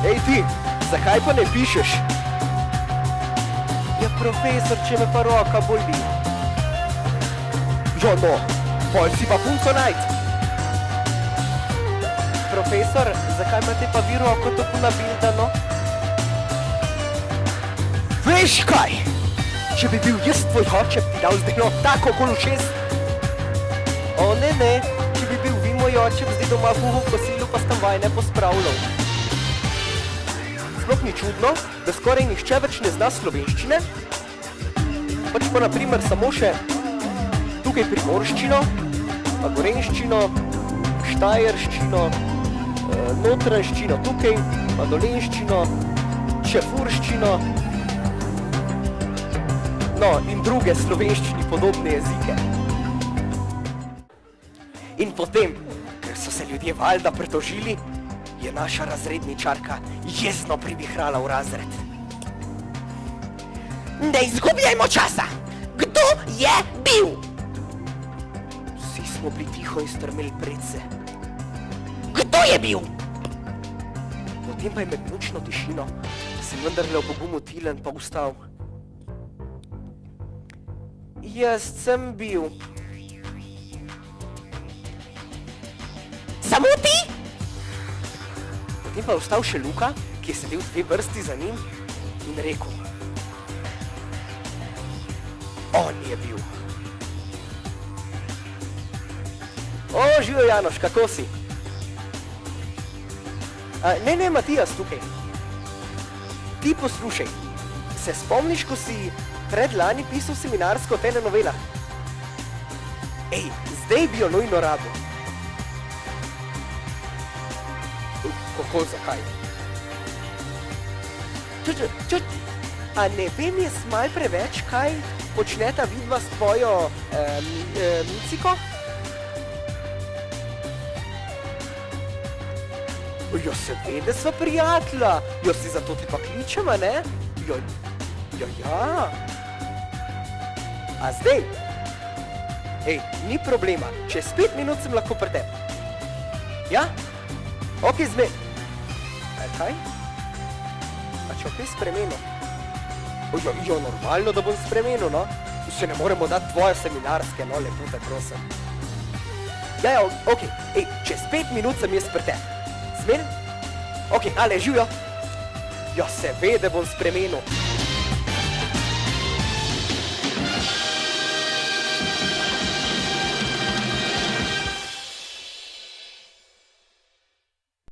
Ej ti, zakaj pa ne pišeš? Ja, profesor, če me pa roka boli. Jo, no, pol si pa punco najt. Profesor, zakaj imate pa vi roko tako nabildano? Veš kaj? Če bi bil jaz tvoj oče, bi dal zdaj tako okolo šest. O ne, če bi bil vi moj oče, bi zdaj doma kuhal kosilu, pa sem vaj ne pospravljal. Sploh ni čudno, da skoraj nihče več ne zna slovenščine. Pač pa na primer samo še tukaj primorščino, pa gorenščino, štajerščino, notranščino tukaj, pa dolenščino, čefurščino, no in druge slovenščini podobne jezike. In potem, ker so se ljudje valjda pretožili, je naša razredničarka jezno privihrala v razred. Ne izgubljajmo časa! Kdo je bil? Vsi smo bili tiho in strmeli predse. Kdo je bil? Potem pa je med nočno tišino sem vendarle opogumu Tilen pa vstal. Jaz sem bil. Samo ti? Potem pa je vstal še Luka, ki je sedel dve vrsti za njim in rekel. On je bil. O, živo Janoš, kako si? Ne, Matijas tukaj. Ti poslušaj, se spomniš, ko si predlani pisal seminarsko o telenovelah? Ej, zdaj bi jo nujno rabil. Kako, zakaj? A ne vem, jaz malo preveč, kaj počneta vidva s tvojo Miciko? Jo, seveda sva prijatelja. Jo, si zato te pa kličema, ne? Ja. A zdaj? Ej, ni problema. Čez 5 minut sem lahko pri tebi. Ja? Ok, zdaj. Kaj? A če opet spremenil? Jo, normalno, da bom spremenil, no? Se ne moremo dati tvoje seminarske, no, lepo te prosim. Ja, ok. Ej, čez 5 minut sem jaz pri tebi. Smer? Ok, ale, živijo. Ja, seveda bom spremenil.